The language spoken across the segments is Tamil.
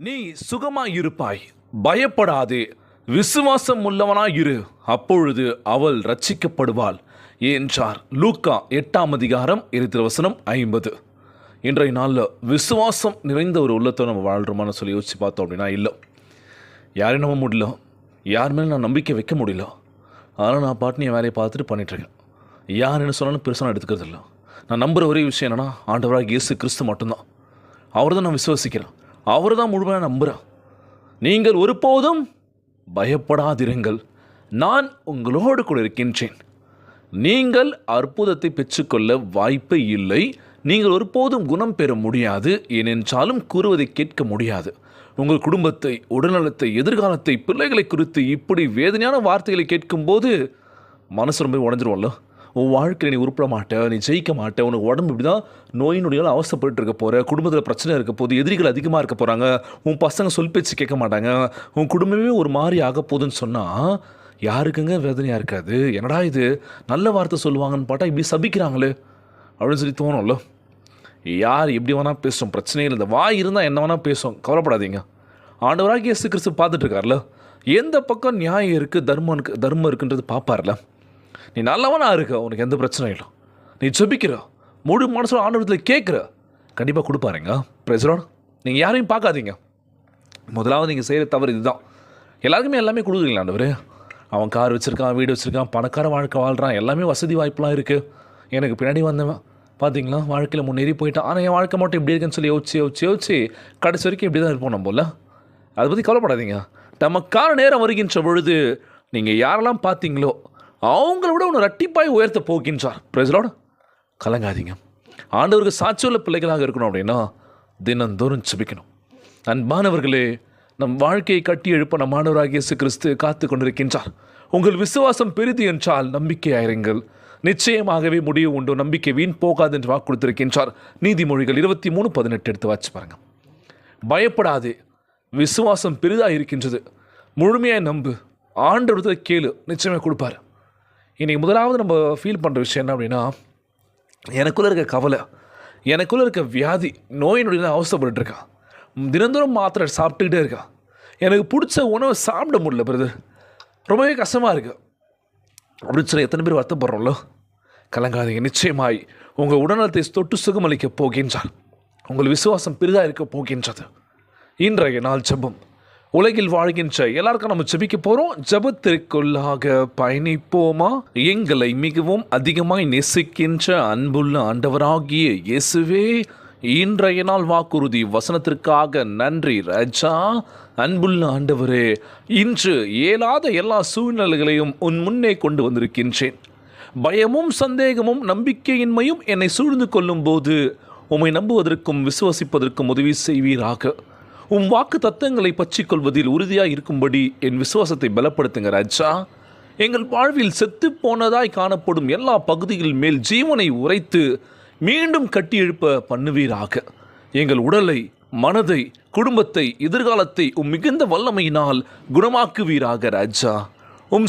நீ சுகமாயிருப்பாய், பயப்படாதே, விசுவாசம் உள்ளவனாயிரு, அப்பொழுது அவள் ரட்சிக்கப்படுவாள் என்றார். லூக்கா 8:20. இன்றைய நாளில் விசுவாசம் நிறைந்த ஒரு உள்ளத்தை நம்ம வாழ்கிறோமான்னு சொல்லி யோசிச்சு பார்த்தோம் அப்படின்னா இல்லை. யாரையும் நம்ப முடியல, யார் மேலே நான் நம்பிக்கை வைக்க முடியல. ஆனால் நான் பாட்டு என் வேலையை பார்த்துட்டு பண்ணிகிட்ருக்கேன். யார் என்ன சொன்னாலும் பெருசாக நான் எடுத்துக்கிறது இல்லை. நான் நம்புகிற ஒரே விஷயம் என்னென்னா, ஆண்டவராக இயேசு கிறிஸ்து மட்டும்தான். அவர் தான் நான் விசுவாசிக்கிறேன், அவர் தான் முழுமையாக நம்புகிறேன். நீங்கள் ஒருபோதும் பயப்படாதிருங்கள், நான் உங்களோடு கூட இருக்கின்றேன். நீங்கள் அற்புதத்தை பெற்றுக்கொள்ள வாய்ப்பே இல்லை. நீங்கள் ஒருபோதும் குணம் பெற முடியாது, ஏனென்றாலும் கூறுவதை கேட்க முடியாது. உங்கள் குடும்பத்தை, உடல்நலத்தை, எதிர்காலத்தை, பிள்ளைகளை குறித்து இப்படி வேதனையான வார்த்தைகளை கேட்கும்போது மனசு ரொம்ப உடஞ்சிருவோம்ல. உன் வாழ்க்கையில் நீ உருப்பட மாட்டே, நீ ஜெயிக்க மாட்டே, உனக்கு உடம்பு இப்படி தான் நோய் நொடியால் அவசப்பட்டு இருக்க போகிற, குடும்பத்தில் பிரச்சனை இருக்க போது, எதிரிகள் அதிகமாக இருக்க போகிறாங்க, உன் பசங்க சொல் பேச்சு கேட்க மாட்டாங்க, உன் குடும்பமே ஒரு மாதிரி ஆக போகுதுன்னு சொன்னால் யாருக்குங்க வேதனையாக இருக்காது? என்னடா இது நல்ல வார்த்தை சொல்லுவாங்கன்னு பார்த்தா இப்படி சபிக்கிறாங்களே அப்படின்னு சொல்லி தோணும்ல. யார் எப்படி வேணால் பேசும், பிரச்சனையே இல்லை. இந்த வாய் இருந்தால் என்ன வேணால் பேசும், கவலைப்படாதீங்க. ஆண்டவராக இயேசு கிறிஸ்து பார்த்துட்ருக்கார்ல, எந்த பக்கம் நியாயம் இருக்குது, தர்மம் இருக்குன்றது பார்ப்பார்ல. நீ நல்லவனா இருக்க, உனக்கு எந்த பிரச்சனையும் இல்லை. நீ ஜெபிக்கிற, முழு மனசோட ஆண்டவரத்தில் கேட்குற, கண்டிப்பாக கொடுப்பாருங்க. Price the Lord. நீங்கள் யாரையும் பார்க்காதீங்க. முதலாவது நீங்கள் செய்கிற தவறு இதுதான். எல்லாருக்குமே எல்லாமே கொடுக்குறீங்களா ஆண்டவர்? அவன் கார் வச்சுருக்கான், வீடு வச்சுருக்கான், பணக்கார வாழ்க்கை வாழ்கிறான், எல்லாமே வசதி வாய்ப்பெலாம் இருக்குது. எனக்கு பின்னாடி வந்தவன் பார்த்தீங்களா வாழ்க்கையில் முன்னேறி போயிட்டான். ஆனால் என் வாழ்க்கை மட்டும் இப்படி இருக்குன்னு சொல்லி யோசிச்சு கடைசி வரைக்கும் இப்படி தான் இருப்போம் நம்ம போல். அதை பற்றி கவலைப்படாதீங்க. நமக்கான நேரம் வருகின்ற பொழுது நீங்கள் யாரெல்லாம் பார்த்தீங்களோ அவங்கள விட ஒன்று ரெட்டிப்பாய் உயர்த்த போகின்றார். Praise the Lord. கலங்காதீங்க. ஆண்டவருக்கு சாட்சியுள்ள பிள்ளைகளாக இருக்கணும் அப்படின்னா தினந்தோறும் ஜெபிக்கணும். அன்பானவர்களே, நம் வாழ்க்கையை கட்டி எழுப்ப நம் ஆண்டவராகிய இயேசு கிறிஸ்து காத்து கொண்டிருக்கின்றார். உங்கள் விசுவாசம் பெரிது என்றால் நம்பிக்கையாயிருங்கள், நிச்சயமாகவே முடிவு உண்டு, நம்பிக்கை வீண் போகாது என்று வாக்கு கொடுத்திருக்கின்றார். நீதிமொழிகள் 23:18 எடுத்து வாச்சு பாருங்க. பயப்படாதே, விசுவாசம் பெரிதாக இருக்கின்றது, முழுமையாக நம்பு, ஆண்டவரத்தில் கேளு, நிச்சயமாக கொடுப்பாரு. இன்றைக்கி முதலாவது நம்ம ஃபீல் பண்ணுற விஷயம் என்ன அப்படின்னா, எனக்குள்ளே இருக்க கவலை, எனக்குள்ளே இருக்க வியாதி, நோய் நொடியில் அவசரப்பட்டுருக்கான், தினந்தோறும் மாத்திரை சாப்பிட்டுக்கிட்டே இருக்கான், எனக்கு பிடிச்ச உணவை சாப்பிட முடியல பிரதர், ரொம்பவே கஷ்டமாக இருக்குது அப்படின்னு சொல்லி எத்தனை பேர் வருத்தப்படுறோம்ல. கலங்காதீங்க. நிச்சயமாய் உங்கள் உடல்நலத்தை தொட்டு சுகமளிக்க போகின்றார். உங்கள் விசுவாசம் பெரிதாக இருக்க போகின்றது. இன்றைய நாள் ஜெபம். உலகில் வாழ்கின்ற எல்லாருக்கும் நம்ம ஜெபிக்க போகிறோம். ஜெபத்திற்குள்ளாக பயணிப்போமா? எங்களை மிகவும் அதிகமாய் நேசிக்கின்ற அன்புள்ள ஆண்டவராகிய இயேசுவே, இன்றைய நாள் வாக்குறுதி வசனத்திற்காக நன்றி ராஜா. அன்புள்ள ஆண்டவரே, இன்று இயலாத எல்லா சூழ்நிலைகளையும் உன் முன்னே கொண்டு வந்திருக்கின்றேன். பயமும் சந்தேகமும் நம்பிக்கையின்மையும் என்னை சூழ்ந்து கொள்ளும் போது உம்மை நம்புவதற்கும் விசுவசிப்பதற்கும் உதவி செய்வீராக. உம் வாக்கு தத்தங்களை பற்றி கொள்வதில் உறுதியாக இருக்கும்படி என் விசுவாசத்தை பலப்படுத்துங்க ராஜா. எங்கள் வாழ்வில் செத்து போனதாய் காணப்படும் எல்லா பகுதிகள் மேல் ஜீவனை உரைத்து மீண்டும் கட்டி எழுப்ப பண்ணுவீராக. எங்கள் உடலை, மனதை, குடும்பத்தை, எதிர்காலத்தை மிகுந்த வல்லமையினால் குணமாக்குவீராக ராஜா.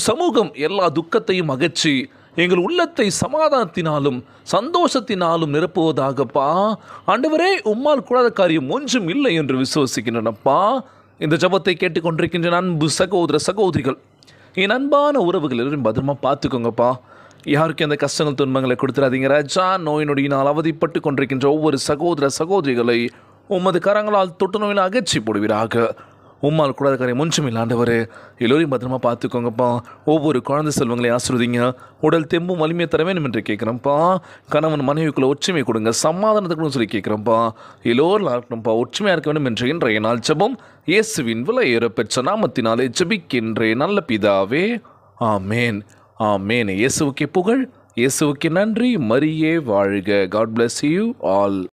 சமூகம் எல்லா துக்கத்தையும் அகற்றி எங்கள் உள்ளத்தை சமாதானத்தினாலும் சந்தோஷத்தினாலும் நிரப்புவதாகப்பா. ஆண்டவரே, உம்மால் கூடாத காரியம் ஒன்றும் இல்லை என்று விசுவசிக்கின்றனப்பா. இந்த ஜெபத்தை கேட்டுக்கொண்டிருக்கின்ற அன்பு சகோதர சகோதரிகள், என் அன்பான உறவுகள் எல்லாரும் பத்திரமா பார்த்துக்கோங்கப்பா. யாருக்கு எந்த கஷ்டங்கள் துன்பங்களை கொடுத்துடாதீங்க ராஜா. நோய் நொடியினால் அவதிப்பட்டு கொண்டிருக்கின்ற ஒவ்வொரு சகோதர சகோதரிகளை உமது கரங்களால் தொட்டு நோயில் அகற்றி போடுவீராக. உம்மால் கூடாத காரியம் ஒன்றும் இல்லாண்டவர். எல்லோரையும் பத்திரமா பார்த்துக்கோங்கப்பா. ஒவ்வொரு குழந்தை செல்வங்களையும் ஆசிர்வதிங்க. உடல் தெம்பும் வலிமையை தர வேண்டும் என்று கேட்குறேன்ப்பா. கணவன் மனைவிக்குள்ள ஒற்றுமை கொடுங்க, சமாதானத்துக்குன்னு சொல்லி கேட்குறேன்ப்பா. எல்லோரும் இருக்கணும்ப்பா, ஒற்றுமையாக இருக்க வேண்டும் என்று இன்றைய நாள் ஜெபம் இயேசுவின் விலையேற பெற்ற நாமத்தினாலே ஜெபிக்கின்றேன் நல்ல பிதாவே, ஆமேன். ஆமேன். இயேசுவுக்கே புகழ், இயேசுவுக்கே நன்றி. மரியே வாழ்க. God bless you all.